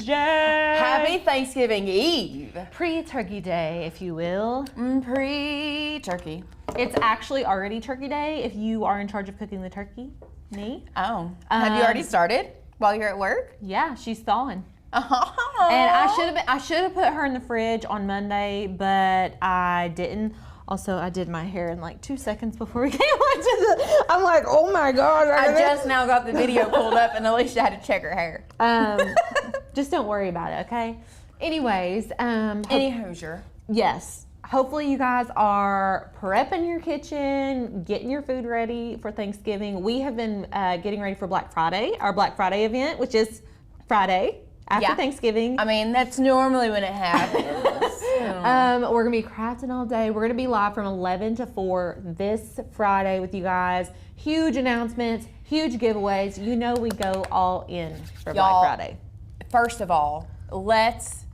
Tuesday. Happy Thanksgiving Eve. Pre-Turkey Day, if you will. Pre-turkey. It's actually already Turkey Day if you are in charge of cooking the turkey. Me. Oh. Have you already started while you're at work? Yeah, she's thawing. Oh. And I should have put her in the fridge on Monday, but I didn't. Also, I did my hair in like 2 seconds before we came on to the. I'm like, oh my God. I just now got the video pulled up and Alicia had to check her hair. Just don't worry about it, okay? Anyways. Any Hoosier. Yes. Hopefully you guys are prepping your kitchen, getting your food ready for Thanksgiving. We have been getting ready for Black Friday, our Black Friday event, which is Friday after Thanksgiving. I mean, that's normally when it happens. We're gonna be crafting all day. We're gonna be live from 11 to 4 this Friday with you guys. Huge announcements, huge giveaways. You know we go all in for Black Friday. First of all, let's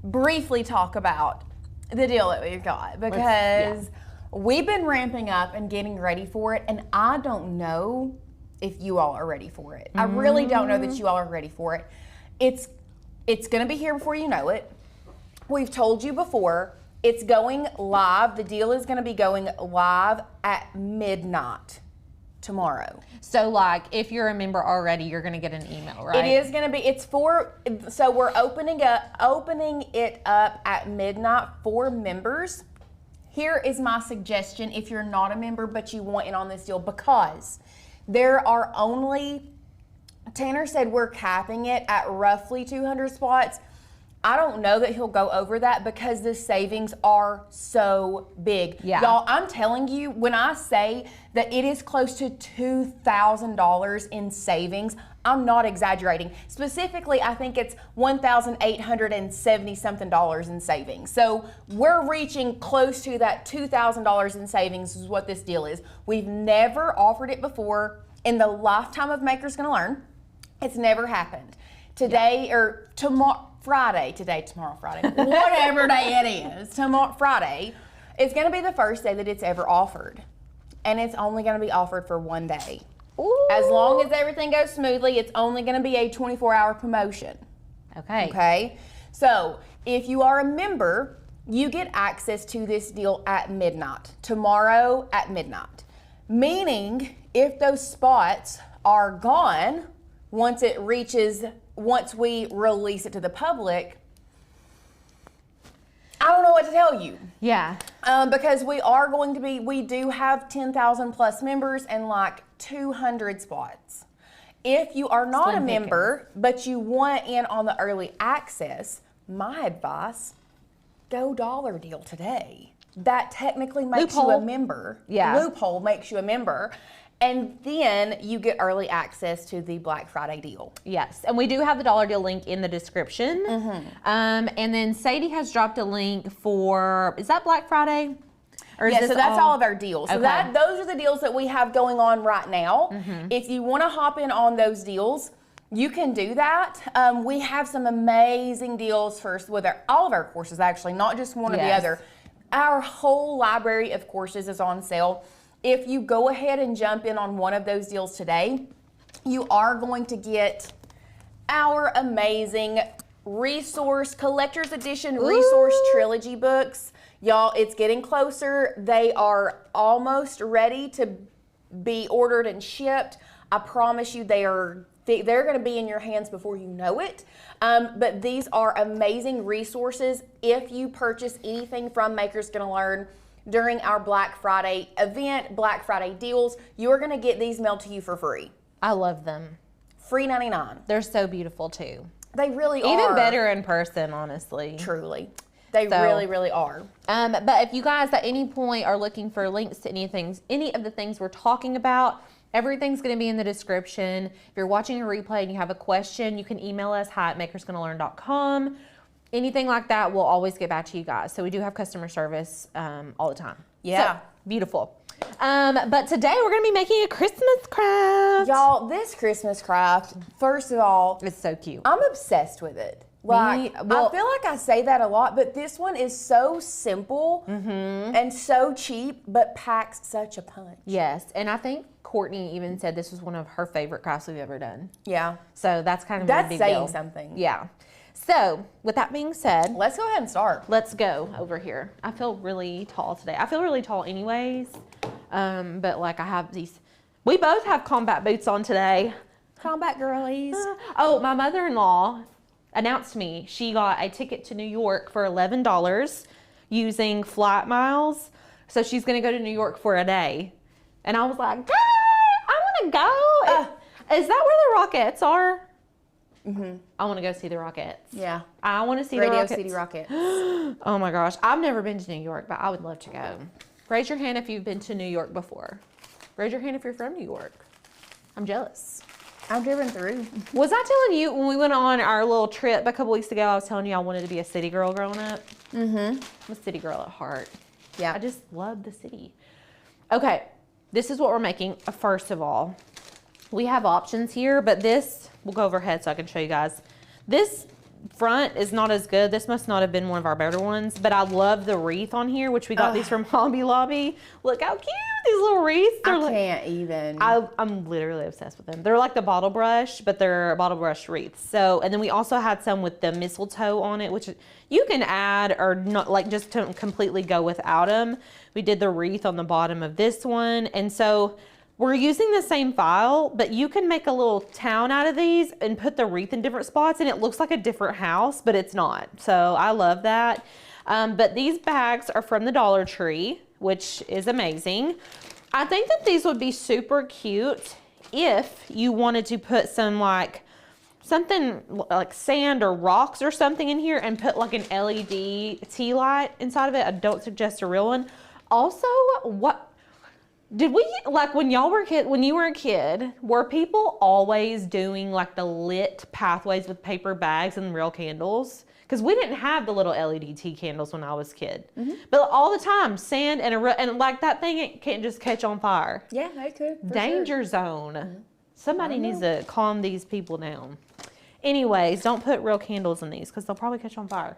briefly talk about the deal that we've got, because we've been ramping up and getting ready for it, and I don't know if you all are ready for it. I really don't know that you all are ready for it. It's gonna be here before you know it. We've told you before, it's going live. The deal is gonna be going live at midnight tomorrow. So like, if you're a member already, you're gonna get an email, right? It is gonna be, so we're opening it up at midnight for members. Here is my suggestion if you're not a member but you want in on this deal, because there are only, Tanner said we're capping it at roughly 200 spots. I don't know that he'll go over that because the savings are so big. Yeah. Y'all, I'm telling you, when I say that it is close to $2,000 in savings, I'm not exaggerating. Specifically, I think it's $1,870 something in savings. So we're reaching close to that $2,000 in savings is what this deal is. We've never offered it before in the lifetime of Makers Gonna Learn. It's never happened. Today or tomorrow, Friday, whatever day it is, tomorrow, Friday, it's gonna be the first day that it's ever offered. And it's only gonna be offered for one day. Ooh. As long as everything goes smoothly, it's only gonna be a 24-hour promotion. Okay. Okay? So, if you are a member, you get access to this deal at midnight, tomorrow at midnight. Meaning, if those spots are gone, once we release it to the public, I don't know what to tell you. Yeah. Because we do have 10,000 plus members and like 200 spots. If you are not a member, but you want in on the early access, my advice, go dollar deal today. That technically makes you a member. Yeah. Loophole makes you a member. And then you get early access to the Black Friday deal. Yes, and we do have the dollar deal link in the description. And then Sadie has dropped a link for, is that Black Friday? Or is so that's all of our deals. So those are the deals that we have going on right now. If you want to hop in on those deals, you can do that. We have some amazing deals with all of our courses, actually, not just one or the other. Our whole library of courses is on sale. If you go ahead and jump in on one of those deals today, you are going to get our amazing collector's edition resource trilogy books. Y'all, it's getting closer. They are almost ready to be ordered and shipped. I promise you they're going to be in your hands before you know it. But these are amazing resources. If you purchase anything from Makers Gonna Learn during our Black Friday event, Black Friday deals, you are going to get these mailed to you for free. I love them. Free 99. They're so beautiful too. They really are. Even better in person, honestly. Truly. They really, really are. But if you guys at any point are looking for links to any of the things we're talking about, everything's going to be in the description. If you're watching a replay and you have a question, you can email us, hi@makersgonnalearn.com. Anything like that, we'll always get back to you guys. So we do have customer service all the time. Yeah. So, beautiful. But today we're going to be making a Christmas craft. Y'all, this Christmas craft, first of all, it's so cute. I'm obsessed with it. Like, I feel like I say that a lot, but this one is so simple and so cheap, but packs such a punch. Yes, and I think Courtney even said this was one of her favorite crafts we've ever done. Yeah. So that's kind of a big saying deal. something. Yeah. So with that being said, let's go ahead and start. Let's go over here. I feel really tall today. I feel really tall anyways, but like I have these. We both have combat boots on today. Combat girlies. Oh, my mother-in-law announced to me she got a ticket to New York for $11 using flight miles. So she's going to go to New York for a day. And I was like, I want to go. Is that where the Rockettes are? I want to go see the Rockettes. Yeah. I want to see Radio the Rockettes. City Rockets. Oh my gosh. I've never been to New York, but I would love to go. Raise your hand if you've been to New York before. Raise your hand if you're from New York. I'm jealous. I've driven through. Was I telling you when we went on our little trip a couple weeks ago, I was telling you I wanted to be a city girl growing up? I'm a city girl at heart. Yeah. I just love the city. Okay, this is what we're making. First of all, we have options here, but this, we'll go overhead so I can show you guys. This front is not as good. This must not have been one of our better ones, but I love the wreath on here, which we got these from Hobby Lobby. Look how cute these little wreaths. I can't even. I'm literally obsessed with them. They're like the bottle brush, but they're bottle brush wreaths. So, and then we also had some with the mistletoe on it, which you can add or not, like just to completely go without them. We did the wreath on the bottom of this one. And so we're using the same file, but you can make a little town out of these and put the wreath in different spots and it looks like a different house, but it's not. So I love that. But these bags are from the Dollar Tree, which is amazing. I think that these would be super cute if you wanted to put some something like sand or rocks or something in here and put like an LED tea light inside of it. I don't suggest a real one. Also, what did we like when you were a kid, were people always doing like the lit pathways with paper bags and real candles? Because we didn't have the little LED tea candles when I was a kid. But all the time, sand and like that thing, it can't just catch on fire. Yeah, they could. Danger zone. Somebody needs to calm these people down. Anyways, don't put real candles in these because they'll probably catch on fire.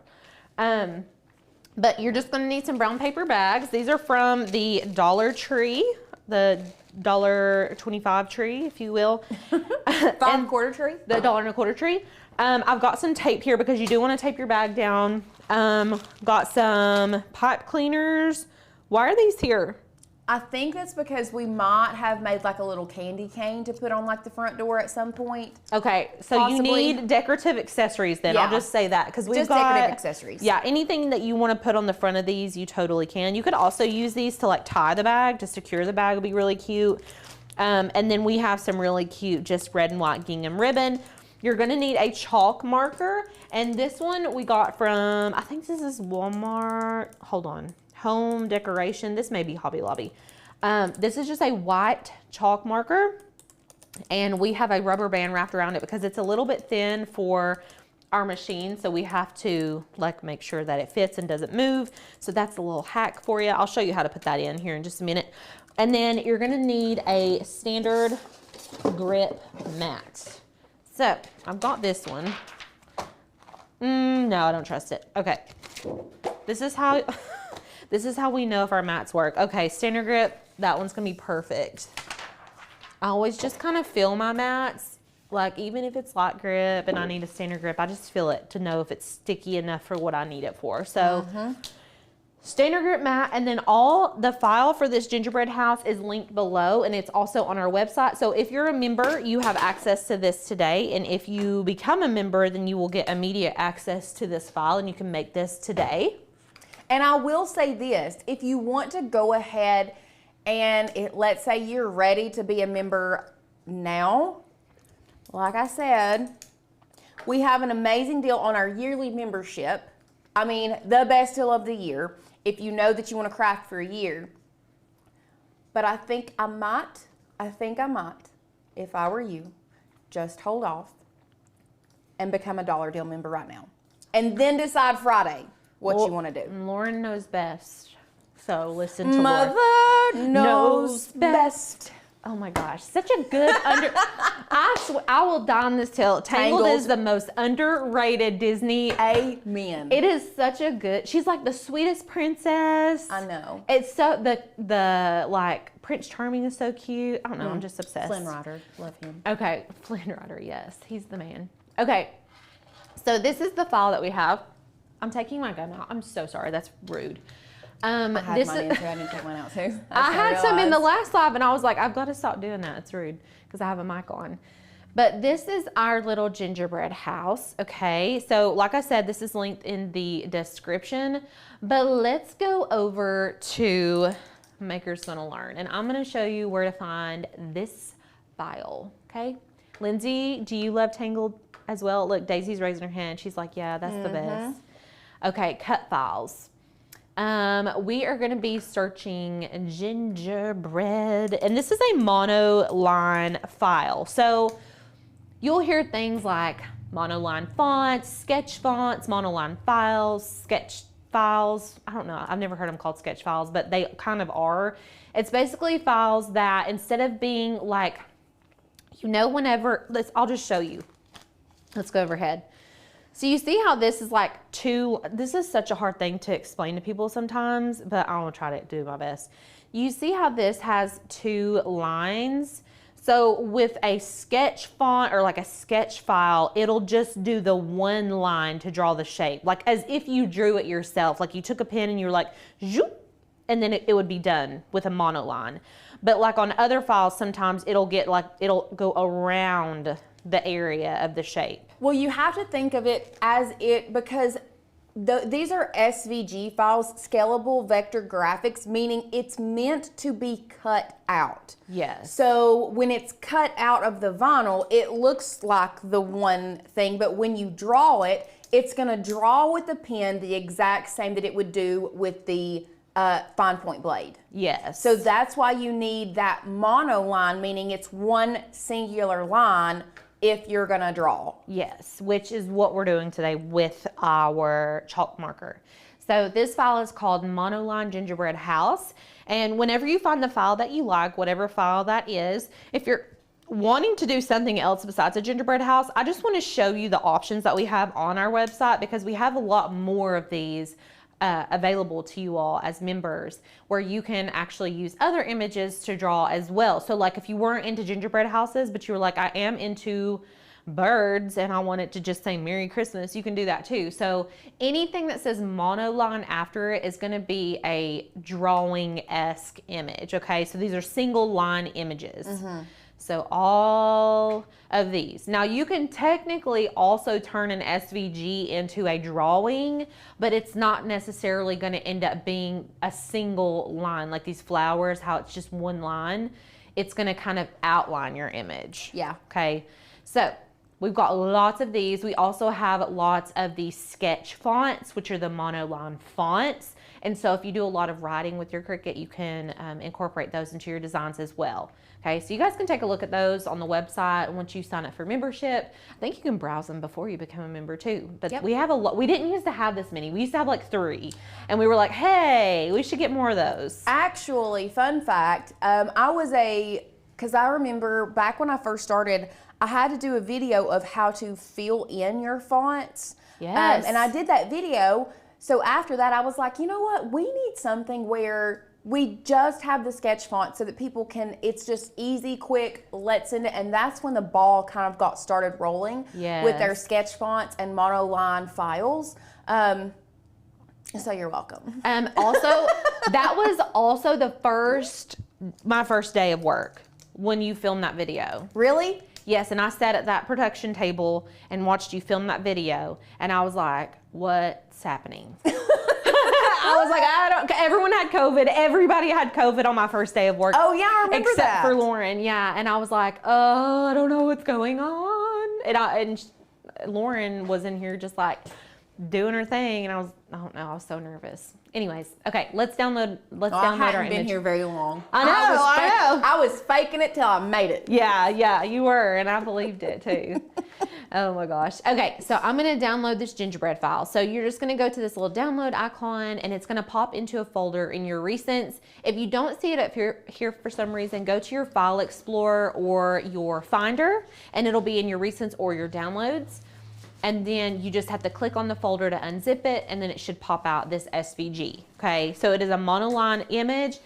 But you're just going to need some brown paper bags. These are from the Dollar Tree, the $1.25 tree, if you will. 5.25 tree? The $1.25 tree. I've got some tape here because you do want to tape your bag down. Got some pipe cleaners. Why are these here? I think that's because we might have made like a little candy cane to put on like the front door at some point. Okay, so possibly. You need decorative accessories then. Yeah. I'll just say that because we've got decorative accessories. Yeah, anything that you want to put on the front of these, you totally can. You could also use these to like tie the bag to secure the bag. Would be really cute. And then we have some really cute just red and white gingham ribbon. You're going to need a chalk marker, and this one we got from, I think this is Walmart. Hold on. Home Decoration. This may be Hobby Lobby. This is just a white chalk marker, and we have a rubber band wrapped around it because it's a little bit thin for our machine, so we have to like make sure that it fits and doesn't move. So that's a little hack for you. I'll show you how to put that in here in just a minute. And then you're going to need a standard grip mat. So I've got this one. No, I don't trust it. Okay. This is how we know if our mats work. Okay, standard grip, that one's gonna be perfect. I always just kind of feel my mats, like even if it's light grip and I need a standard grip, I just feel it to know if it's sticky enough for what I need it for. So standard grip mat, and then all the file for this gingerbread house is linked below, and it's also on our website. So if you're a member, you have access to this today, and if you become a member, then you will get immediate access to this file, and you can make this today. And I will say this, if you want to go ahead and let's say you're ready to be a member now, like I said, we have an amazing deal on our yearly membership. I mean, the best deal of the year, if you know that you want to craft for a year. But I think I might, if I were you, just hold off and become a Dollar Deal member right now. And then decide Friday what you want to do. Lauren knows best. So listen to Mother Lauren. knows best. Oh my gosh, such a good I will die on this hill. Tangled is the most underrated Disney. Amen. It is such a good. She's like the sweetest princess. I know. It's so the like Prince Charming is so cute. I don't know. I'm just obsessed. Flynn Rider, love him. Okay, Flynn Rider. Yes, he's the man. Okay, so this is the file that we have. I'm taking my gum out. I'm so sorry. That's rude. I had mine in too. I didn't take mine out too. I had some in the last live, and I was like, I've got to stop doing that. It's rude because I have a mic on. But this is our little gingerbread house. Okay, so like I said, this is linked in the description. But let's go over to Maker's Gonna Learn, and I'm gonna show you where to find this file. Okay, Lindsay, do you love Tangled as well? Look, Daisy's raising her hand. She's like, yeah, that's the best. Okay, cut files. We are going to be searching gingerbread, and this is a monoline file. So you'll hear things like monoline fonts, sketch fonts, monoline files, sketch files. I don't know. I've never heard them called sketch files, but they kind of are. It's basically files that instead of being like, whenever, I'll just show you. Let's go overhead. So you see how this is like this is such a hard thing to explain to people sometimes, but I'm gonna try to do my best. You see how this has 2 lines? So with a sketch font or like a sketch file, it'll just do the 1 line to draw the shape, like as if you drew it yourself. Like you took a pen and you were like, zoop, and then it would be done with a monoline. But like on other files, sometimes it'll go around the area of the shape. Well, you have to think of it as because these are SVG files, scalable vector graphics, meaning it's meant to be cut out. Yes. So when it's cut out of the vinyl, it looks like the one thing, but when you draw it, it's gonna draw with the pen the exact same that it would do with the fine point blade. Yes. So that's why you need that monoline, meaning it's one singular line if you're gonna draw. Yes, which is what we're doing today with our chalk marker. So this file is called Monoline Gingerbread House. And whenever you find the file that you like, whatever file that is, if you're wanting to do something else besides a gingerbread house, I just want to show you the options that we have on our website, because we have a lot more of these available to you all as members, where you can actually use other images to draw as well. So like if you weren't into gingerbread houses, but you were like, I am into birds and I want it to just say Merry Christmas, you can do that too. So anything that says monoline after it is going to be a drawing-esque image. Okay, so these are single line images. So all of these. Now you can technically also turn an SVG into a drawing, but it's not necessarily going to end up being a single line like these flowers, how it's just one line. It's going to kind of outline your image. Yeah. Okay. So we've got lots of these. We also have lots of these sketch fonts, which are the monoline fonts. And so if you do a lot of writing with your Cricut, you can incorporate those into your designs as well. Okay, so you guys can take a look at those on the website once you sign up for membership. I think you can browse them before you become a member too. But we have a lot. We didn't used to have this many. We used to have like 3. And we were like, hey, we should get more of those. Actually, fun fact, because I remember back when I first started, I had to do a video of how to fill in your fonts. Yes. And I did that video. So after that, I was like, you know what? We need something where we just have the sketch font so that people can, it's just easy, quick, let's send it. And that's when the ball kind of got started rolling with their sketch fonts and monoline files. So you're welcome. Also, that was also my first day of work when you filmed that video. Really? Yes, and I sat at that production table and watched you film that video, and I was like, what's happening? I was like, everyone had COVID. Everybody had COVID on my first day of work. Oh, yeah, I remember except for Lauren, yeah. And I was like, oh, I don't know what's going on. And Lauren was in here just like doing her thing, and I don't know, I was so nervous. Anyways, okay, let's download our image. I haven't been here very long. I know. I was faking it till I made it. Yeah, you were, and I believed it too. Oh my gosh. Okay, so I'm gonna download this gingerbread file. So you're just gonna go to this little download icon and it's gonna pop into a folder in your recents. If you don't see it up here for some reason, go to your file explorer or your finder and it'll be in your recents or your downloads. And then you just have to click on the folder to unzip it and then it should pop out this SVG, okay? So it is a monoline image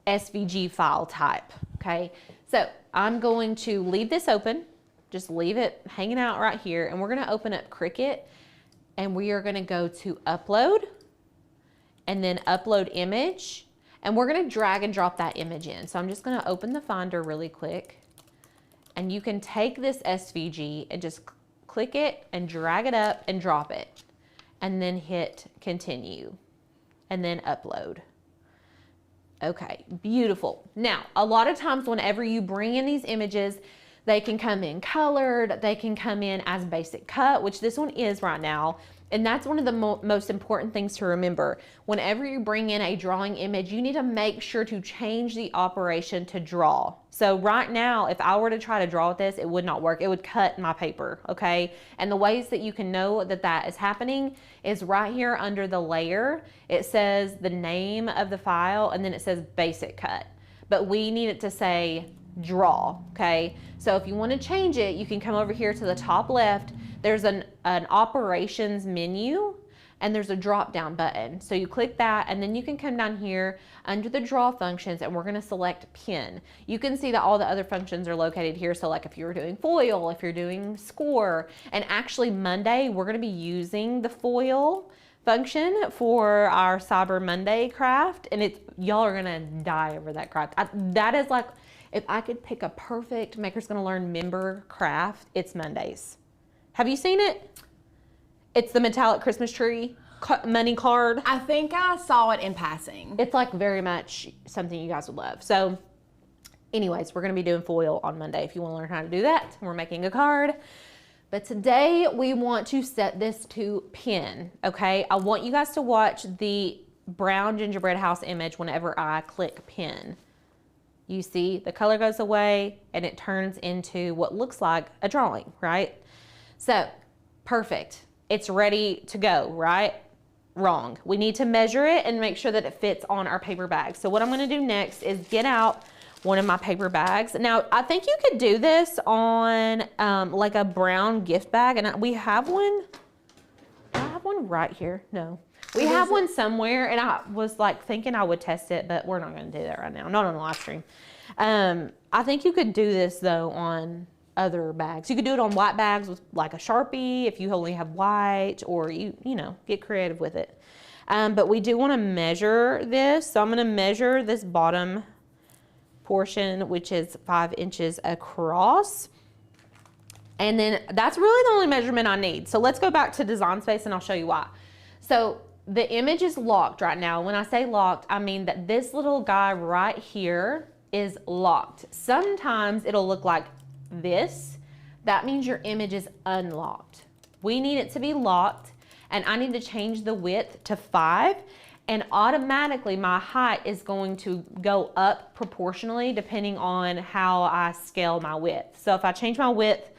SVG file type, okay? So I'm going to leave this open. Just leave it hanging out right here and we're gonna open up Cricut and we are gonna go to upload and then upload image and we're gonna drag and drop that image in. So I'm just gonna open the Finder really quick and you can take this SVG and just click it and drag it up and drop it and then hit continue and then upload. Okay, beautiful. Now, a lot of times whenever you bring in these images, they can come in colored, they can come in as basic cut, which this one is right now. And that's one of the most important things to remember. Whenever you bring in a drawing image, you need to make sure to change the operation to draw. So right now, if I were to try to draw with this, it would not work. It would cut my paper, okay? And the ways that you can know that that is happening is right here under the layer. It says the name of the file and then it says basic cut. But we need it to say draw, okay? So if you want to change it, you can come over here to the top left. There's an operations menu and there's a drop down button. So you click that and then you can come down here under the draw functions and we're going to select pen. You can see that all the other functions are located here. So like if you're doing foil, if you're doing score, and actually Monday, we're going to be using the foil function for our Cyber Monday craft. And y'all are going to die over that craft. That is like, if I could pick a perfect Maker's Gonna Learn member craft, it's Mondays. Have you seen it? It's the metallic Christmas tree money card. I think I saw it in passing. It's like very much something you guys would love. So anyways, we're gonna be doing foil on Monday if you wanna learn how to do that. We're making a card. But today we want to set this to pen, okay? I want you guys to watch the brown gingerbread house image whenever I click pen. You see the color goes away and it turns into what looks like a drawing, right? So, perfect. It's ready to go, right? Wrong. We need to measure it and make sure that it fits on our paper bag. So what I'm gonna do next is get out one of my paper bags. Now, I think you could do this on like a brown gift bag, and we have one. I have one right here. No. We have one somewhere, and I was like thinking I would test it, but we're not going to do that right now. Not on the live stream. I think you could do this though on other bags. You could do it on white bags with like a Sharpie if you only have white, or you know, get creative with it. But we do want to measure this. So I'm going to measure this bottom portion, which is 5 inches across. And then that's really the only measurement I need. So let's go back to Design Space and I'll show you why. So the image is locked right now. When I say locked, I mean that this little guy right here is locked. Sometimes it'll look like this. That means your image is unlocked. We need it to be locked, and I need to change the width to 5, and automatically my height is going to go up proportionally depending on how I scale my width. So if I change my width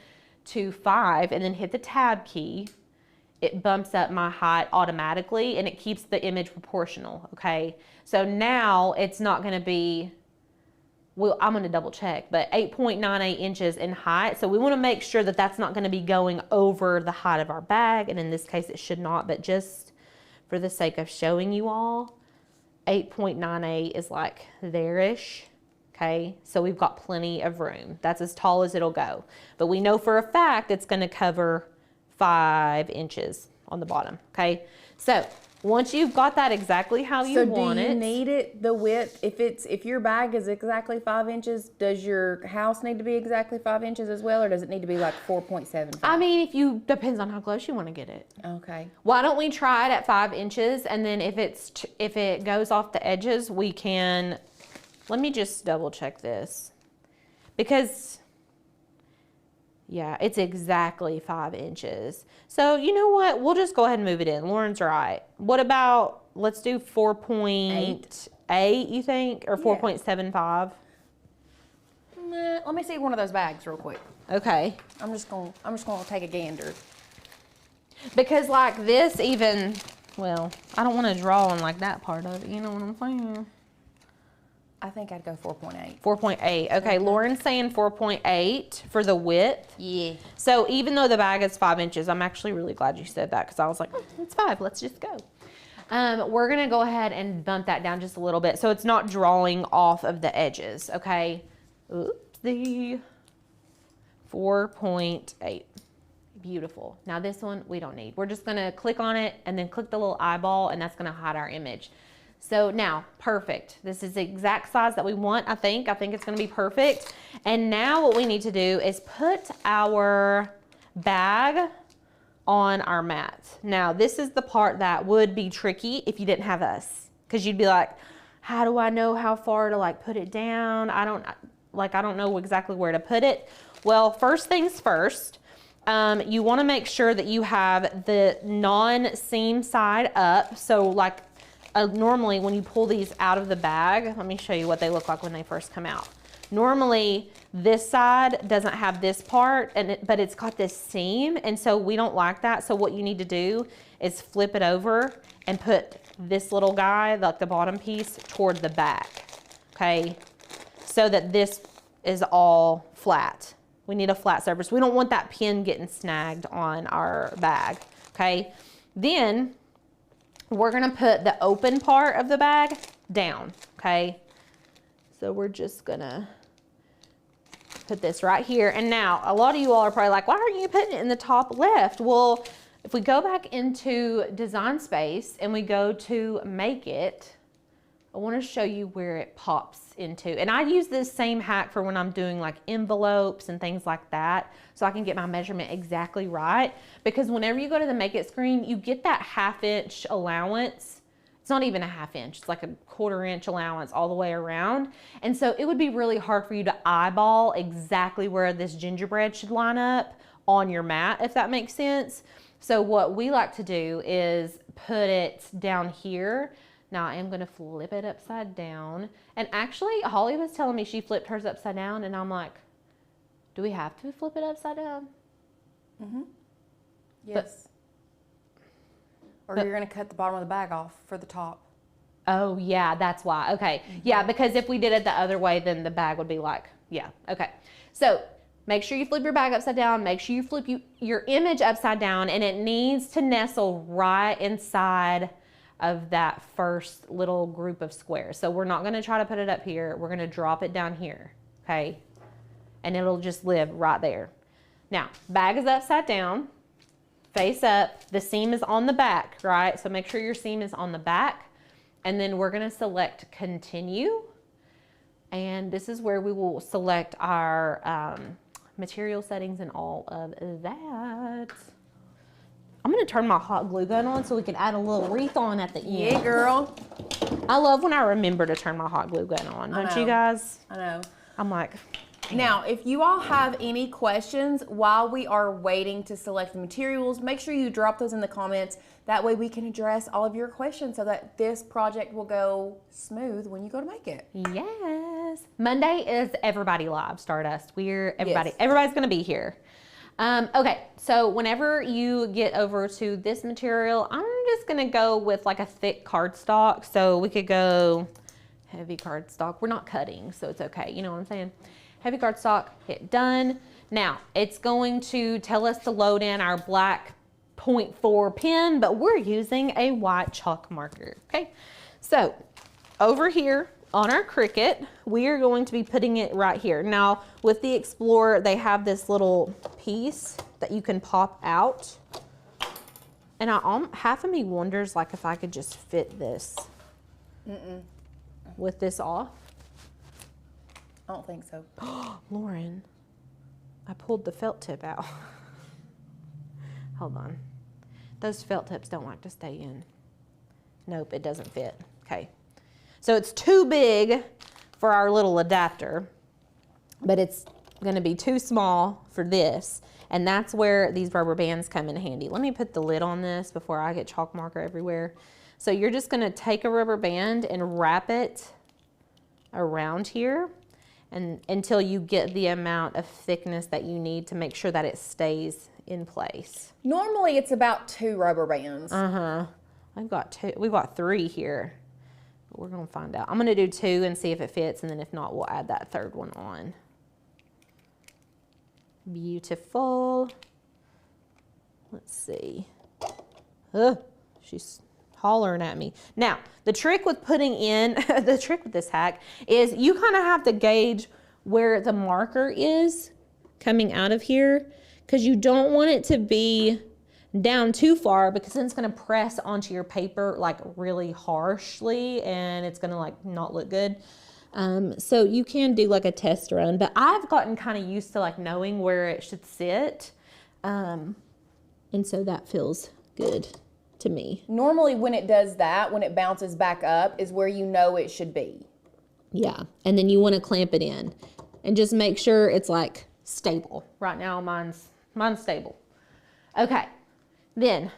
to 5 and then hit the tab key, it bumps up my height automatically and it keeps the image proportional, okay? So now it's not gonna be, well, I'm gonna double check, but 8.98 inches in height. So we wanna make sure that that's not gonna be going over the height of our bag, and in this case it should not, but just for the sake of showing you all, 8.98 is like there-ish, okay? So we've got plenty of room. That's as tall as it'll go. But we know for a fact it's gonna cover 5 inches on the bottom, okay? So once you've got that exactly how you want it. So do you need it, the width, if your bag is exactly 5 inches, does your house need to be exactly 5 inches as well, or does it need to be like 4.75? I mean, depends on how close you want to get it. Okay. Why don't we try it at 5 inches, and then if it goes off the edges, we can, let me just double check this. Because, yeah, it's exactly 5 inches. So you know what? We'll just go ahead and move it in. Lauren's right. What about, let's do 4.8, you think? Or 4.75? Let me see one of those bags real quick. Okay. I'm just gonna take a gander. Because like this even, well, I don't want to draw on like that part of it. You know what I'm saying? I think I'd go 4.8. 4.8. Okay, Lauren's saying 4.8 for the width. Yeah. So even though the bag is 5 inches, I'm actually really glad you said that because I was like, oh, it's 5. Let's just go. We're gonna go ahead and bump that down just a little bit so it's not drawing off of the edges. Okay. Oopsie. 4.8. Beautiful. Now this one we don't need. We're just gonna click on it and then click the little eyeball, and that's gonna hide our image. So now, perfect. This is the exact size that we want, I think. I think it's gonna be perfect. And now what we need to do is put our bag on our mat. Now, this is the part that would be tricky if you didn't have us, because you'd be like, how do I know how far to like put it down? I don't know exactly where to put it. Well, first things first, you wanna make sure that you have the non-seam side up. So like, normally when you pull these out of the bag, let me show you what they look like when they first come out. Normally this side doesn't have this part, but it's got this seam, and so we don't like that. So what you need to do is flip it over and put this little guy, like the bottom piece, toward the back, okay? So that this is all flat. We need a flat surface. We don't want that pin getting snagged on our bag, okay? Then we're gonna put the open part of the bag down, okay? So we're just gonna put this right here. And now, a lot of you all are probably like, why aren't you putting it in the top left? Well, if we go back into Design Space and we go to Make It, I wanna show you where it pops into. And I use this same hack for when I'm doing like envelopes and things like that, so I can get my measurement exactly right. Because whenever you go to the Make It screen, you get that 1/2 inch allowance. It's not even a 1/2 inch, it's like a 1/4 inch allowance all the way around. And so it would be really hard for you to eyeball exactly where this gingerbread should line up on your mat, if that makes sense. So what we like to do is put it down here. Now I am gonna flip it upside down. And actually, Holly was telling me she flipped hers upside down, and I'm like, do we have to flip it upside down? Mm-hmm. Yes. Or you're gonna cut the bottom of the bag off for the top. Oh yeah, that's why. Okay. Mm-hmm. Yeah, because if we did it the other way, then the bag would be like, yeah, okay. So make sure you flip your bag upside down. Make sure you flip your image upside down, and it needs to nestle right inside of that first little group of squares. So we're not gonna try to put it up here. We're gonna drop it down here, okay? And it'll just live right there. Now, bag is upside down, face up. The seam is on the back, right? So make sure your seam is on the back. And then we're gonna select Continue. And this is where we will select our material settings and all of that. I'm gonna turn my hot glue gun on so we can add a little wreath on at the end. Yeah, girl. I love when I remember to turn my hot glue gun on, don't you guys? I know. I'm like, now, if you all have any questions while we are waiting to select the materials, make sure you drop those in the comments. That way we can address all of your questions so that this project will go smooth when you go to make it. Yes. Monday is Everybody Live, Stardust. Everybody's gonna be here. Okay, so whenever you get over to this material, I'm just gonna go with like a thick cardstock. So we could go heavy cardstock. We're not cutting, so it's okay. You know what I'm saying? Heavy cardstock, hit done. Now, it's going to tell us to load in our black 0.4 pen, but we're using a white chalk marker, okay? So, over here, on our Cricut, we are going to be putting it right here. Now, with the Explorer, they have this little piece that you can pop out. And half of me wonders like if I could just fit this with this off. I don't think so. Lauren, I pulled the felt tip out. Hold on. Those felt tips don't like to stay in. Nope, it doesn't fit. Okay. So it's too big for our little adapter, but it's gonna be too small for this. And that's where these rubber bands come in handy. Let me put the lid on this before I get chalk marker everywhere. So you're just gonna take a rubber band and wrap it around here. and until you get the amount of thickness that you need to make sure that it stays in place. Normally it's about 2 rubber bands. I've got 2. We've got 3 here. But we're gonna find out. I'm gonna do 2 and see if it fits, and then if not, we'll add that 3rd one on. Beautiful. Let's see. She's hollering at me. Now, the trick with putting in, the trick with this hack is you kind of have to gauge where the marker is coming out of here, because you don't want it to be down too far, because then it's going to press onto your paper like really harshly and it's going to like not look good. So you can do like a test run, but I've gotten kind of used to like knowing where it should sit. And so that feels good to me. Normally when it does that, when it bounces back up, is where you know it should be. Yeah, and then you want to clamp it in and just make sure it's like stable. Right now mine's stable. Okay, then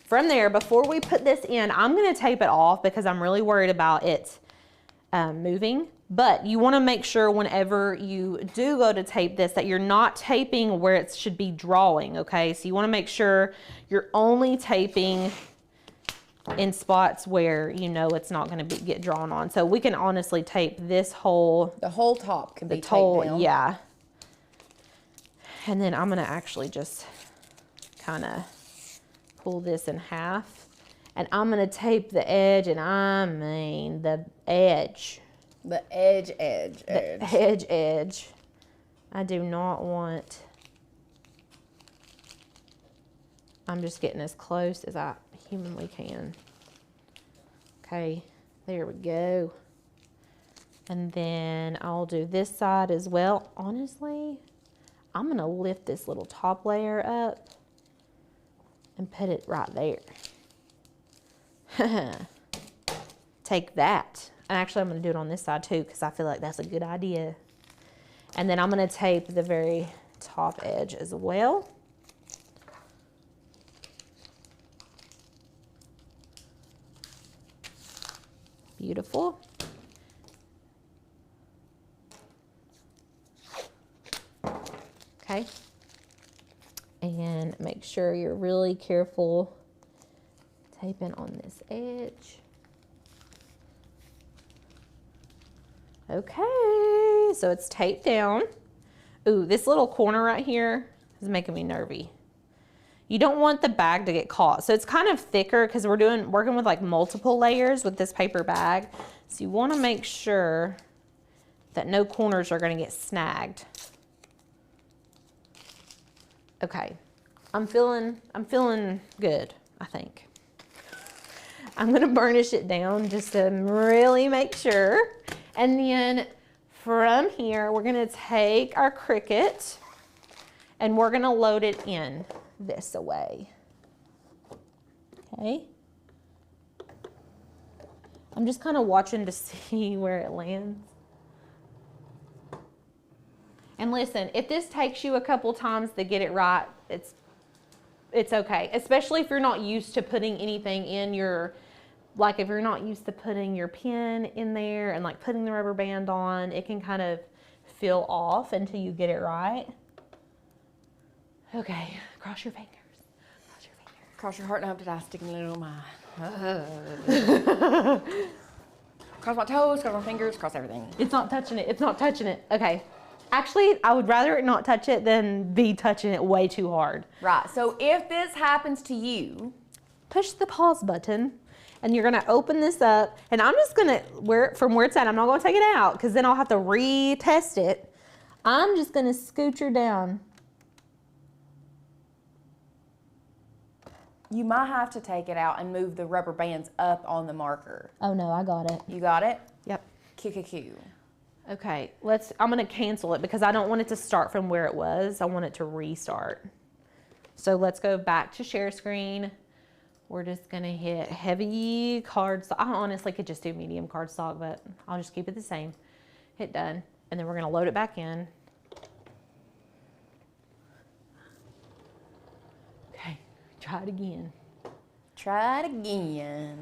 from there, before we put this in, I'm going to tape it off because I'm really worried about it moving. But you want to make sure whenever you do go to tape this that you're not taping where it should be drawing, okay? So you want to make sure you're only taping in spots where you know it's not going to get drawn on. So we can honestly tape this whole... The whole top can be taped down. Yeah. And then I'm going to actually just kind of pull this in half. And I'm going to tape the edge, and I mean the edge. The edge. The edge. I do not want... I'm just getting as close as I humanly can. Okay, there we go. And then I'll do this side as well. Honestly, I'm gonna lift this little top layer up and put it right there. Take that. And actually I'm gonna do it on this side too, because I feel like that's a good idea. And then I'm gonna tape the very top edge as well. Beautiful. Okay. And make sure you're really careful taping on this edge. Okay, so it's taped down. Ooh, this little corner right here is making me nervy. You don't want the bag to get caught. So it's kind of thicker because we're working with like multiple layers with this paper bag. So you want to make sure that no corners are going to get snagged. Okay, I'm feeling good, I think. I'm going to burnish it down just to really make sure. And then from here, we're going to take our Cricut and we're going to load it in this away. Okay. I'm just kind of watching to see where it lands. And listen, if this takes you a couple times to get it right, it's okay. Especially if you're not used to putting anything in your, like if you're not used to putting your pen in there and like putting the rubber band on, it can kind of feel off until you get it right. Okay, cross your fingers. Cross your fingers. Cross your heart and hope that I stick a little mine. Cross my toes, cross my fingers, cross everything. It's not touching it. It's not touching it. Okay. Actually, I would rather it not touch it than be touching it way too hard. Right. So if this happens to you, push the pause button and you're going to open this up. And I'm just going to, from where it's at, I'm not going to take it out because then I'll have to retest it. I'm just going to scooch her down. You might have to take it out and move the rubber bands up on the marker. Oh no, I got it. You got it? Yep. QQQ. Okay, I'm gonna cancel it because I don't want it to start from where it was. I want it to restart. So let's go back to share screen. We're just gonna hit heavy cardstock. I honestly could just do medium cardstock, but I'll just keep it the same. Hit done, and then we're gonna load it back in. Okay, try it again. Try it again.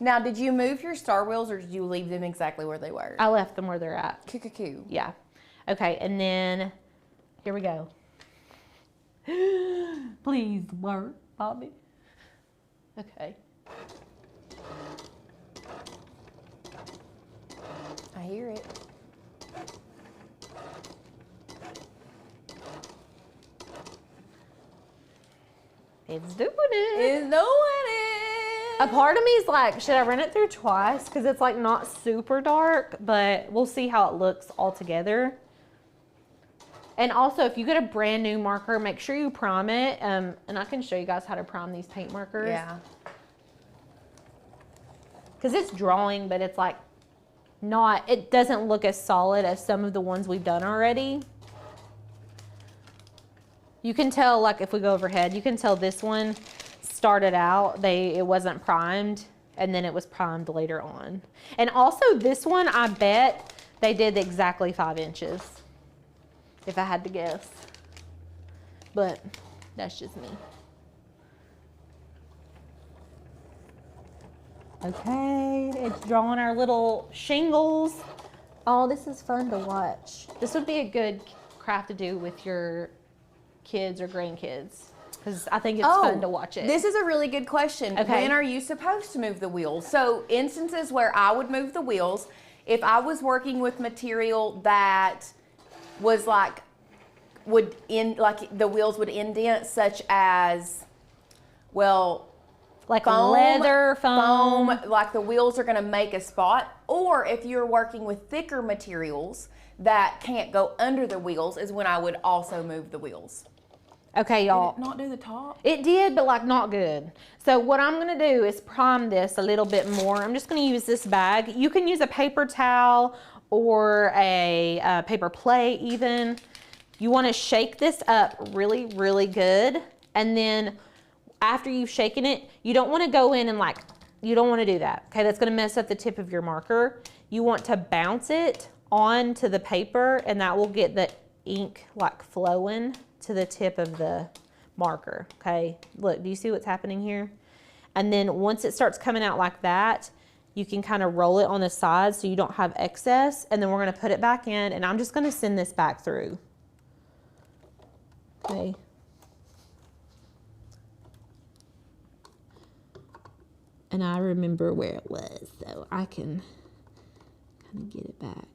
Now, did you move your star wheels or did you leave them exactly where they were? I left them where they're at. Coo. Yeah. Okay, and then here we go. Please work, Bobby. Okay. I hear it. It's doing it. It's doing it. A part of me is like, should I run it through twice? Because it's like not super dark, but we'll see how it looks all together. And also, if you get a brand new marker, make sure you prime it. And I can show you guys how to prime these paint markers. Yeah. Because it's drawing, but it's like not, it doesn't look as solid as some of the ones we've done already. You can tell, like if we go overhead, you can tell this one started out, it wasn't primed, and then it was primed later on. And also this one, I bet they did exactly 5 inches, if I had to guess. But that's just me. Okay, it's drawing our little shingles. Oh, this is fun to watch. This would be a good craft to do with your kids or grandkids, because I think it's fun to watch it. This is a really good question. Okay. When are you supposed to move the wheels? So instances where I would move the wheels, if I was working with material that was like, the wheels would indent, such as, well, like leather foam, like the wheels are going to make a spot. Or if you're working with thicker materials that can't go under the wheels, is when I would also move the wheels. Okay, y'all. Did it not do the top? It did, but like not good. So what I'm gonna do is prime this a little bit more. I'm just gonna use this bag. You can use a paper towel or a paper plate even. You wanna shake this up really, really good. And then after you've shaken it, you don't wanna go in and you don't wanna do that. Okay, that's gonna mess up the tip of your marker. You want to bounce it onto the paper, and that will get the ink like flowing to the tip of the marker. Okay, look, do you see what's happening here? And then once it starts coming out like that, you can kind of roll it on the side so you don't have excess, and then we're gonna put it back in, and I'm just gonna send this back through. Okay. And I remember where it was, so I can kind of get it back.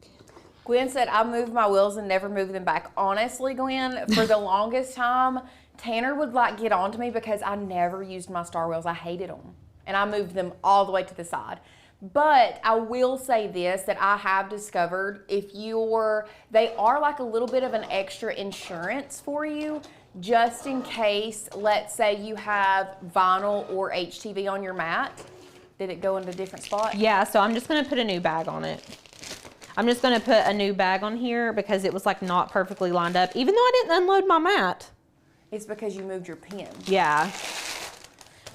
Gwen said, I moved my wheels and never moved them back. Honestly, Gwen, for the longest time, Tanner would get on to me because I never used my star wheels. I hated them. And I moved them all the way to the side. But I will say this, that I have discovered, they are like a little bit of an extra insurance for you, just in case, let's say you have vinyl or HTV on your mat. Did it go into a different spot? Yeah, so I'm just gonna put a new bag on it. I'm just gonna put a new bag on here because it was like not perfectly lined up, even though I didn't unload my mat. It's because you moved your pin. Yeah,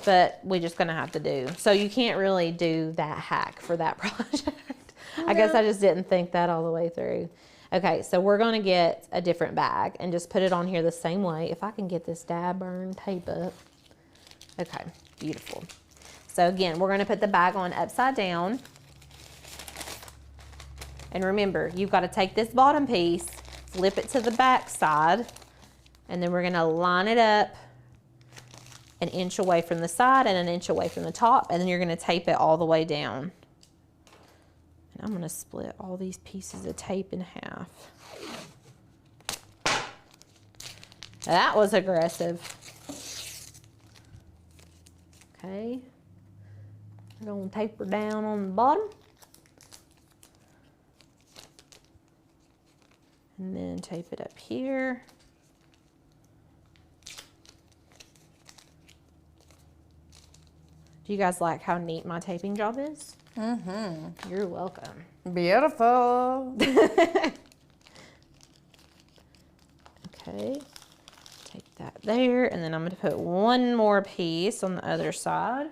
but we're just gonna have to do. So you can't really do that hack for that project. No. I guess I just didn't think that all the way through. Okay, so we're gonna get a different bag and just put it on here the same way. If I can get this dab burn tape up. Okay, beautiful. So again, we're gonna put the bag on upside down. And remember, you've got to take this bottom piece, flip it to the back side, and then we're going to line it up an inch away from the side and an inch away from the top, and then you're going to tape it all the way down. And I'm going to split all these pieces of tape in half. That was aggressive. Okay. We're going to taper down on the bottom. And then tape it up here. Do you guys like how neat my taping job is? Mm-hmm. You're welcome. Beautiful. Okay, take that there, and then I'm gonna put one more piece on the other side.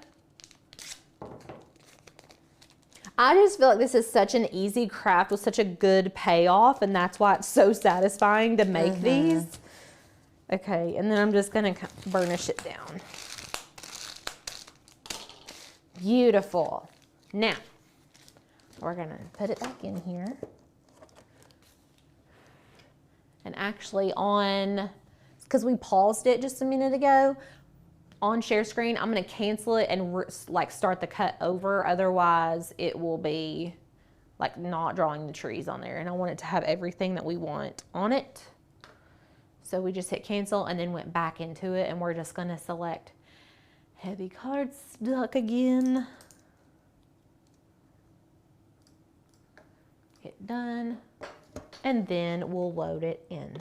I just feel like this is such an easy craft with such a good payoff, and that's why it's so satisfying to make these. Okay, and then I'm just gonna burnish it down. Beautiful. Now, we're gonna put it back in here. And actually because we paused it just a minute ago, on share screen, I'm gonna cancel it and like start the cut over. Otherwise, it will be like not drawing the trees on there. And I want it to have everything that we want on it. So we just hit cancel and then went back into it, and we're just gonna select heavy cardstock again. Hit done, and then we'll load it in.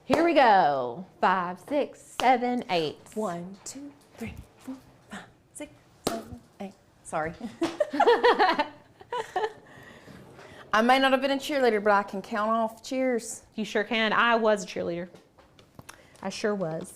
Here we go. 5, 6, 7, 8. 1, 2, 3, 4, 5, 6, 7, 8. Sorry. I may not have been a cheerleader, but I can count off cheers. You sure can. I was a cheerleader. I sure was.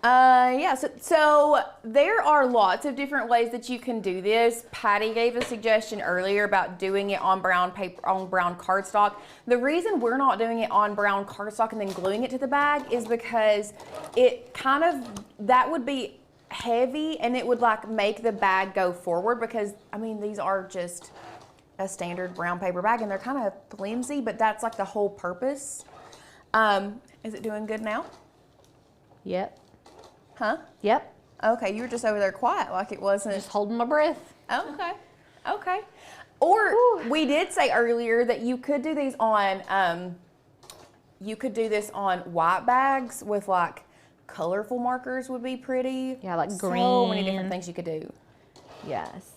Yeah, so there are lots of different ways that you can do this. Patty gave a suggestion earlier about doing it on brown paper, on brown cardstock. The reason we're not doing it on brown cardstock and then gluing it to the bag is because it kind of, that would be heavy and it would like make the bag go forward, because I mean, these are just a standard brown paper bag and they're kind of flimsy, but that's like the whole purpose. Is it doing good now? Yep. Huh? Yep. Okay, you were just over there quiet like it wasn't. Just holding my breath. Okay. Okay. Or we did say earlier that you could do these on, you could do this on white bags with like colorful markers would be pretty. Yeah, like green. So many different things you could do. Yes.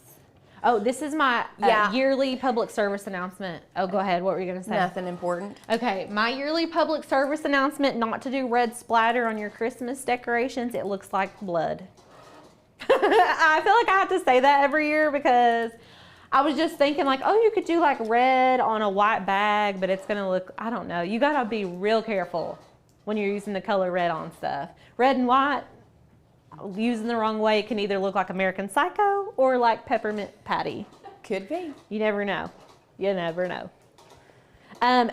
Oh, this is my yearly public service announcement. Oh, go ahead. What were you going to say? Nothing important. Okay, my yearly public service announcement, not to do red splatter on your Christmas decorations. It looks like blood. I feel like I have to say that every year because I was just thinking like, oh, you could do like red on a white bag, but it's going to look, I don't know. You got to be real careful when you're using the color red on stuff. Red and white, using the wrong way, it can either look like American Psycho or like Peppermint Patty. Could be. You never know. You never know.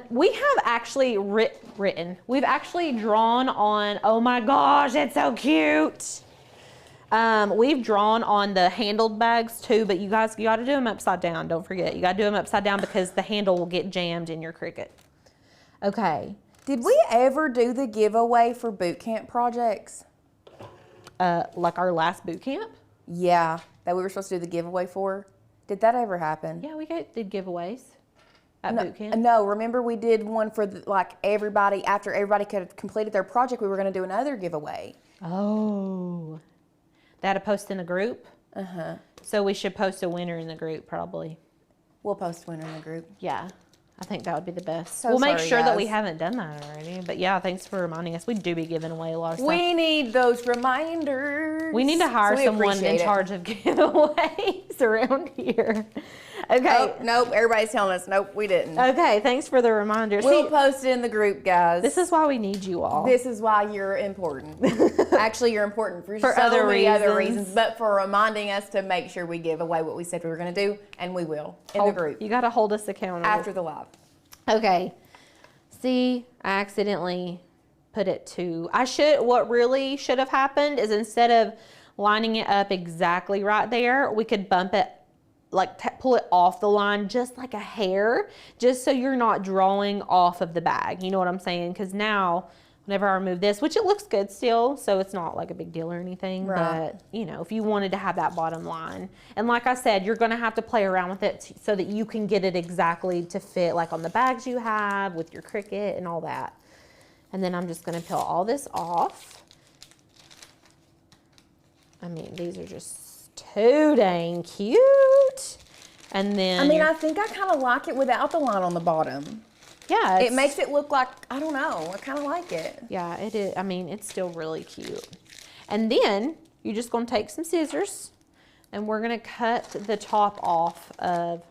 We have actually we've actually drawn on, oh my gosh, it's so cute. We've drawn on the handled bags too, but you guys, you got to do them upside down. Don't forget, you got to do them upside down because the handle will get jammed in your Cricut. Okay. Did we ever do the giveaway for boot camp projects? Like our last boot camp? Yeah, that we were supposed to do the giveaway for. Did that ever happen? Yeah, we did giveaways at boot camp. No, remember we did one for like everybody, after everybody could have completed their project, we were going to do another giveaway. Oh. That to post in the group? Uh-huh. So we should post a winner in the group probably. We'll post a winner in the group. Yeah. I think that would be the best. So we'll make sure guys. that we haven't done that already. But yeah, thanks for reminding us. We do be giving away a lot of stuff. We need those reminders. We need to hire someone in charge of giveaways around here. Okay. Oh, nope, everybody's telling us, nope, we didn't. Okay, thanks for the reminder. We'll post it in the group, guys. This is why we need you all. This is why you're important. Actually, you're important for so other many reasons. other reasons, but for reminding us to make sure we give away what we said we were going to do, and we will in the group. You got to hold us accountable. After the live. Okay. See, I accidentally put it to, what really should have happened is instead of lining it up exactly right there, we could bump it, like pull it off the line just like a hair, just so you're not drawing off of the bag. You know what I'm saying? Because now, whenever I remove this, which it looks good still, so it's not like a big deal or anything, right. But you know, if you wanted to have that bottom line, and like I said, you're gonna have to play around with it so that you can get it exactly to fit like on the bags you have with your Cricut and all that. And then I'm just gonna peel all this off. I mean, these are just too dang cute. And then, I mean, I think I kind of like it without the line on the bottom. Yeah. It makes it look like, I don't know, I kind of like it. Yeah, it is. I mean, it's still really cute. And then you're just going to take some scissors and we're going to cut the top off of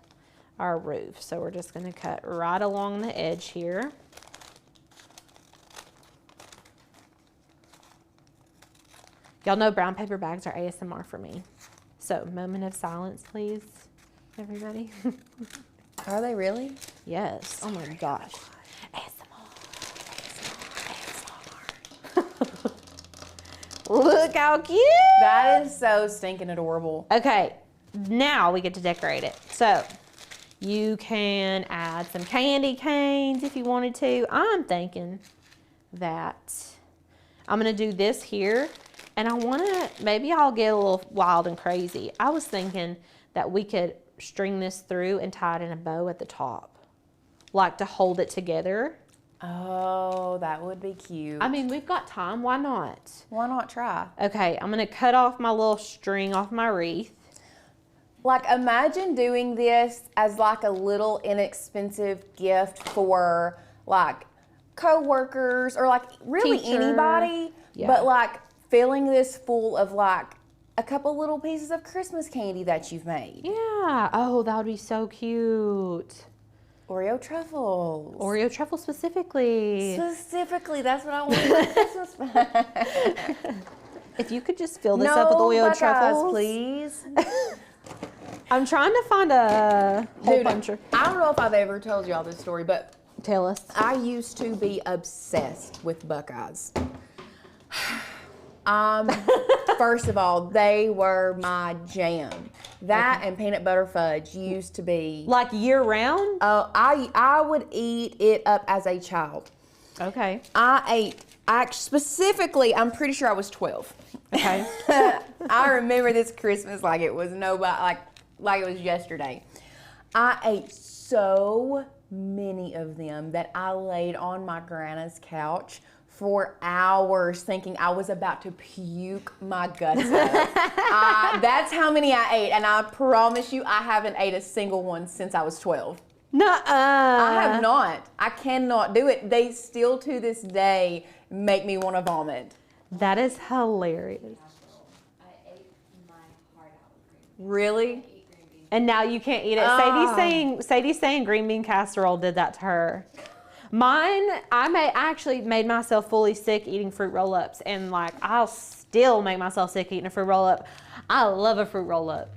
our roof. So we're just going to cut right along the edge here. Y'all know brown paper bags are ASMR for me. So moment of silence, please, everybody. Are they really? Yes. Oh my gosh. ASMR. Look how cute. That is so stinking adorable. Okay, now we get to decorate it. So you can add some candy canes if you wanted to. I'm thinking that I'm gonna do this here, and I wanna, maybe I'll get a little wild and crazy. I was thinking that we could string this through and tie it in a bow at the top, like to hold it together. Oh, that would be cute. I mean, we've got time, why not? Why not try? Okay, I'm gonna cut off my little string off my wreath. Like, imagine doing this as like a little inexpensive gift for like co-workers or like really Teacher. anybody, Yeah. but like filling this full of like a couple little pieces of Christmas candy that you've made. Yeah, oh, that would be so cute. Oreo truffles. Oreo truffle specifically. Specifically, that's what I want for Christmas bag. If you could just fill this up with Oreo Buckeyes, truffles. please. I'm trying to find a hole Dude, puncher. I don't know if I've ever told y'all this story, but Tell us. I used to be obsessed with Buckeyes. First of all, they were my jam. That and peanut butter fudge used to be. Like year round? I would eat it up as a child. Okay. Specifically, I'm pretty sure I was 12. Okay. I remember this Christmas like it was nobody, like it was yesterday. I ate so many of them that I laid on my grandma's couch for hours thinking I was about to puke my guts out. That's how many I ate, and I promise you I haven't ate a single one since I was 12. Nuh-uh. I have not. I cannot do it. They still to this day make me want to vomit. That is hilarious. I ate my heart out with green Really? beans. I ate green beans. And now you can't eat it. Sadie's saying green bean casserole did that to her. Mine, I actually made myself fully sick eating fruit roll-ups, and like I'll still make myself sick eating a fruit roll-up. I love a fruit roll-up.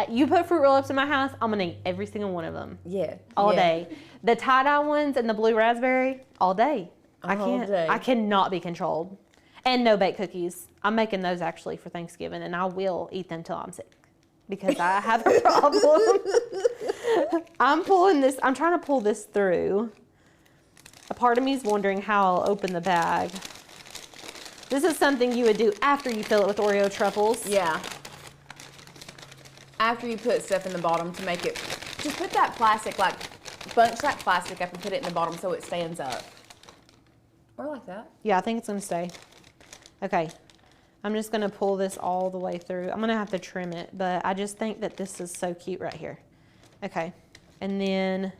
You put fruit roll-ups in my house, I'm gonna eat every single one of them. Yeah. All day. The tie-dye ones and the blue raspberry, all day. All day. I cannot be controlled. And no bake cookies. I'm making those actually for Thanksgiving, and I will eat them till I'm sick because I have a problem. I'm trying to pull this through. A part of me is wondering how I'll open the bag. This is something you would do after you fill it with Oreo truffles. Yeah. After you put stuff in the bottom to make it, just put that plastic, like bunch that plastic up and put it in the bottom so it stands up. Or like that. Yeah, I think it's gonna stay. Okay, I'm just gonna pull this all the way through. I'm gonna have to trim it, but I just think that this is so cute right here. Okay, and then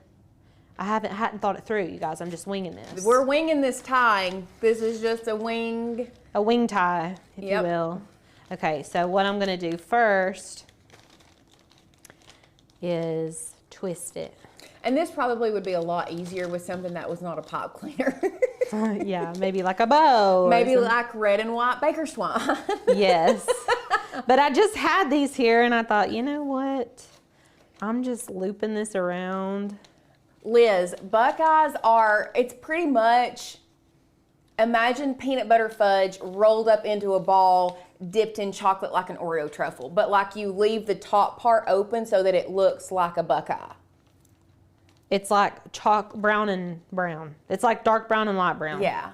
I hadn't thought it through, you guys. I'm just winging this. We're winging this tying. This is just a wing. A wing tie, if you will. Okay, so what I'm gonna do first is twist it. And this probably would be a lot easier with something that was not a pipe cleaner. Yeah, maybe like a bow. Maybe like red and white baker twine. Yes. But I just had these here and I thought, you know what? I'm just looping this around. Liz, Buckeyes it's pretty much, imagine peanut butter fudge rolled up into a ball, dipped in chocolate like an Oreo truffle. But like you leave the top part open so that it looks like a Buckeye. It's like brown and brown. It's like dark brown and light brown. Yeah.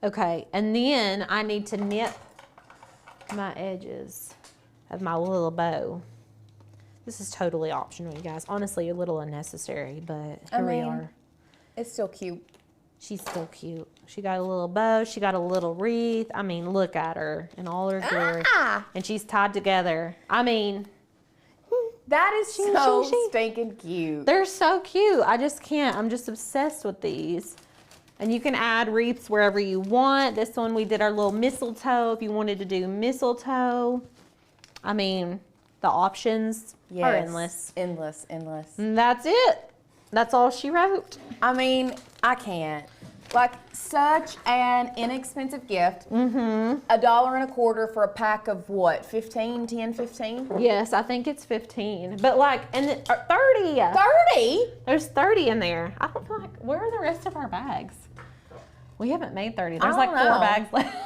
Okay, and then I need to nip my edges of my little bow. This is totally optional, you guys. Honestly, a little unnecessary, but here we are. It's still cute. She's still cute. She got a little bow. She got a little wreath. I mean, look at her in all her glory. And she's tied together. I mean, that is so stinking cute. they're so cute. I just can't. I'm just obsessed with these. And you can add wreaths wherever you want. This one, we did our little mistletoe. If you wanted to do mistletoe, I mean, the options are endless. Endless, endless. And that's it. That's all she wrote. I mean, I can't. Like, such an inexpensive gift. Mm-hmm. $1.25 for a pack of what? 15? 10, 15? Yes, I think it's 15. But like, and 30. 30? There's 30 in there. I don't feel like, where are the rest of our bags? We haven't made 30. There's like 4 bags left.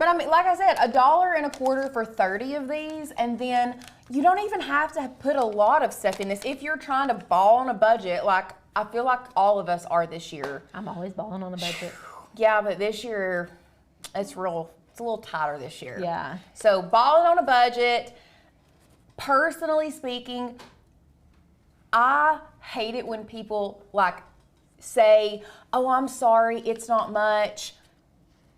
But I mean, like I said, $1.25 for 30 of these, and then you don't even have to put a lot of stuff in this. If you're trying to ball on a budget, like I feel like all of us are this year. I'm always balling on a budget. Yeah, but this year, it's a little tighter this year. Yeah. So balling on a budget, personally speaking, I hate it when people like say, oh, I'm sorry, it's not much.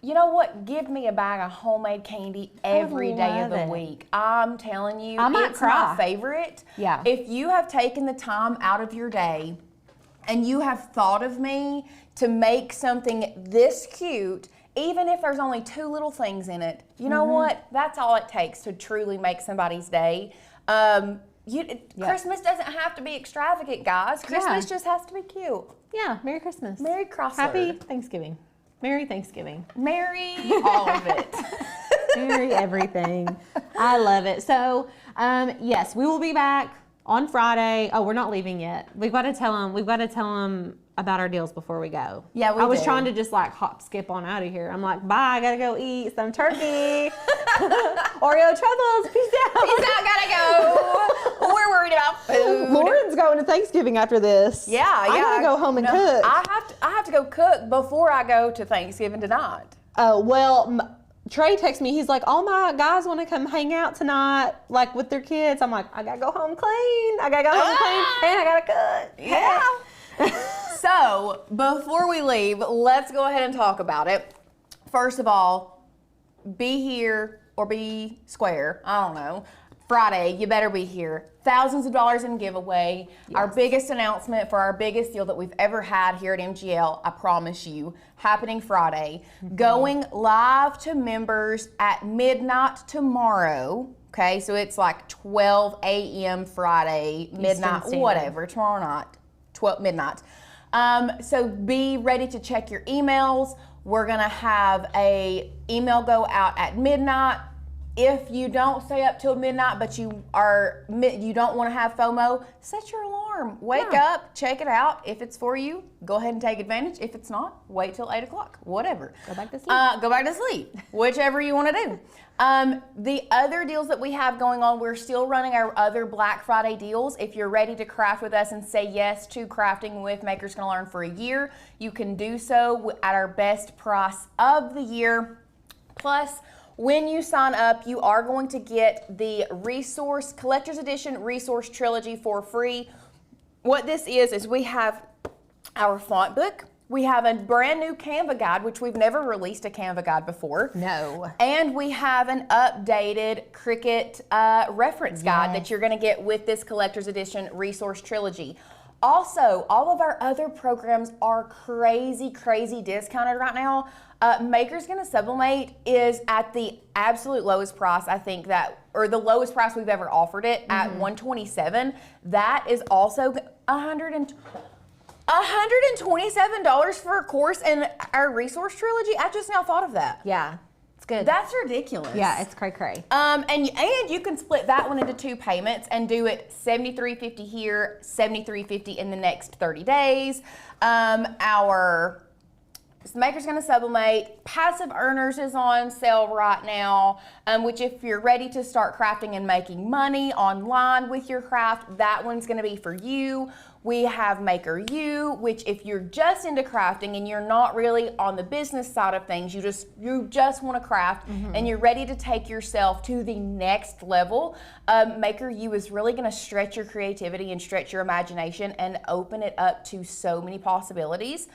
You know what? Give me a bag of homemade candy every day of the week. I'm telling you, it's my favorite. Yeah. If you have taken the time out of your day and you have thought of me to make something this cute, even if there's only 2 little things in it, you know what? That's all it takes to truly make somebody's day. Christmas doesn't have to be extravagant, guys. Christmas just has to be cute. Yeah, Merry Christmas. Merry Chrysler. Happy Thanksgiving. Merry Thanksgiving. Merry all of it. Merry everything. I love it. So, yes, we will be back on Friday. Oh, we're not leaving yet. We've got to tell them about our deals before we go. Yeah, I was trying to just like hop skip on out of here. I'm like, bye, I gotta go eat some turkey. Oreo truffles, peace out. Peace out, gotta go. We're worried about food. Lauren's going to Thanksgiving after this. Yeah, I gotta go home and cook. I have to go cook before I go to Thanksgiving tonight. Oh, well, Trey texts me. He's like, all my guys want to come hang out tonight, like with their kids. I'm like, I gotta go home clean. I gotta go home clean, and I gotta cook. Yeah. So, before we leave, let's go ahead and talk about it. First of all, be here or be square. I don't know. Friday, you better be here. Thousands of dollars in giveaway. Yes. Our biggest announcement for our biggest deal that we've ever had here at MGL, I promise you, happening Friday. Going live to members at midnight tomorrow. Okay, so it's like 12 a.m. Friday, midnight, whatever, tomorrow night. 12 midnight. So be ready to check your emails. We're gonna have a email go out at midnight. If you don't stay up till midnight, but you don't want to have FOMO, set your alarm. Wake up, check it out. If it's for you, go ahead and take advantage. If it's not, wait till 8 o'clock. Whatever. Go back to sleep. Go back to sleep. Whichever you want to do. The other deals that we have going on, we're still running our other Black Friday deals. If you're ready to craft with us and say yes to crafting with Makers Gonna Learn for a year, you can do so at our best price of the year. Plus, when you sign up, you are going to get the Collector's Edition Resource Trilogy for free. What this is we have our font book. We have a brand new Canva guide, which we've never released a Canva guide before. No. And we have an updated Cricut reference guide that you're going to get with this Collector's Edition Resource Trilogy. Also, all of our other programs are crazy, crazy discounted right now. Makers Gonna Sublimate is at the absolute lowest price, I think or the lowest price we've ever offered it at $127. That is also $127 for a course in our resource trilogy. I just now thought of that. Yeah, it's good. That's ridiculous. Yeah, it's cray-cray. And you can split that one into 2 payments and do it $73.50 here, $73.50 in the next 30 days. Our Makers Gonna Sublimate Passive Earners is on sale right now, which if you're ready to start crafting and making money online with your craft, that one's gonna be for you. We have Maker U, which if you're just into crafting and you're not really on the business side of things, you just want to craft and you're ready to take yourself to the next level, Maker U is really going to stretch your creativity and stretch your imagination and open it up to so many possibilities.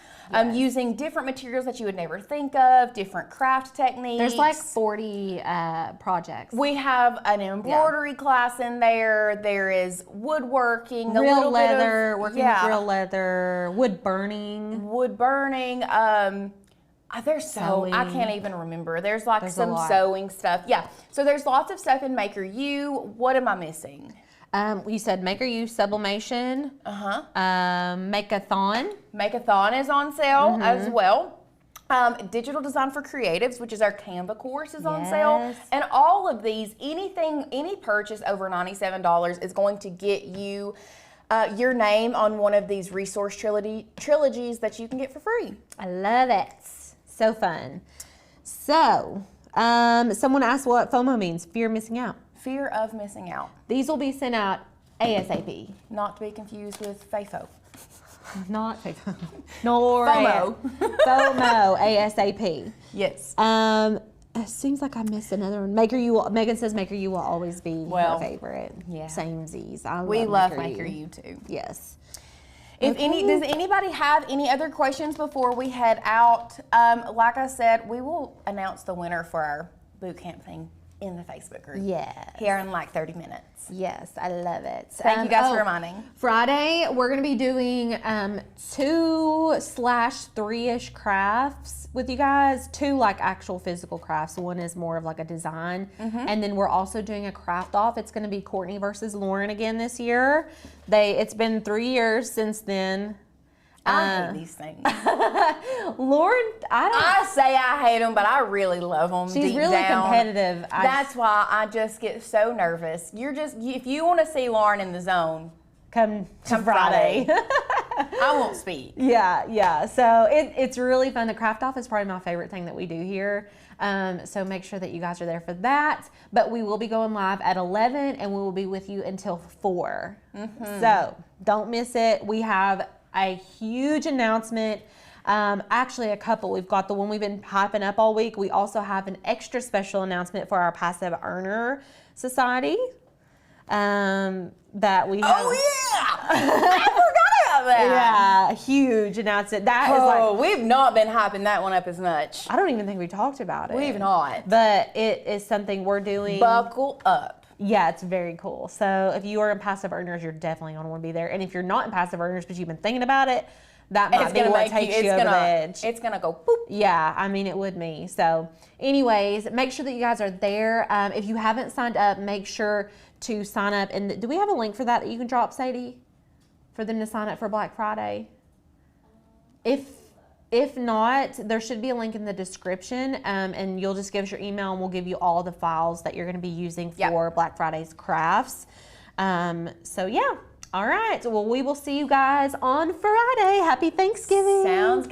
Using different materials that you would never think of, different craft techniques. There's like 40 projects. We have an embroidery class in there. There is woodworking, real a little leather, bit of working with real leather, wood burning. There's sewing. I can't even remember. There's some sewing stuff. Yeah. So there's lots of stuff in Maker U. What am I missing? You said Maker U Sublimation. Make-a-thon. Make-a-thon is on sale as well. Digital Design for Creatives, which is our Canva course, is on sale. And all of these, any purchase over $97 is going to get you your name on one of these resource trilogies that you can get for free. I love it. So fun. So, Someone asked what FOMO means. Fear of missing out. Fear of missing out. These will be sent out ASAP. Not to be confused with FAFO. Not FOMO. Nor FOMO. FOMO ASAP. Yes. It seems like I missed another one. Megan says Maker You will always be her favorite. Yeah. Samesies. We love Maker You too. Yes. Does anybody have any other questions before we head out? Like I said, we will announce the winner for our boot camp thing in the Facebook group. Yes. Here in like 30 minutes. Yes, I love it. Thank you guys for reminding. Friday, we're going to be doing 2/3-ish crafts with you guys. 2 like actual physical crafts. One is more of like a design. And then we're also doing a craft off. It's going to be Courtney versus Lauren again this year. It's been 3 years since then. I hate these things. Lauren, I say I hate them, but I really love them. She's deep really down. competitive. That's why I just get so nervous. If you want to see Lauren in the zone, come Friday. I won't speak. Yeah. So it's really fun. The craft off is probably my favorite thing that we do here. So make sure that you guys are there for that. But we will be going live at 11 and we will be with you until 4. So don't miss it. We have a huge announcement. Actually a couple. We've got the one we've been hyping up all week. We also have an extra special announcement for our Passive Earner Society. That we have. Oh yeah! I forgot about that. Yeah, huge announcement. We've not been hyping that one up as much. I don't even think we talked about it. We've not. But it is something we're doing. Buckle up. Yeah, it's very cool. So if you are in Passive Earners, you're definitely going to want to be there. And if you're not in Passive Earners, but you've been thinking about it, that might be what takes you over the edge. It's going to go boop. Yeah, I mean, it would me. So anyways, make sure that you guys are there. If you haven't signed up, make sure to sign up. And do we have a link for that you can drop, Sadie? For them to sign up for Black Friday? If not, there should be a link in the description, and you'll just give us your email and we'll give you all the files that you're going to be using for Black Friday's crafts. So yeah, all right. Well, we will see you guys on Friday. Happy Thanksgiving. Sounds good.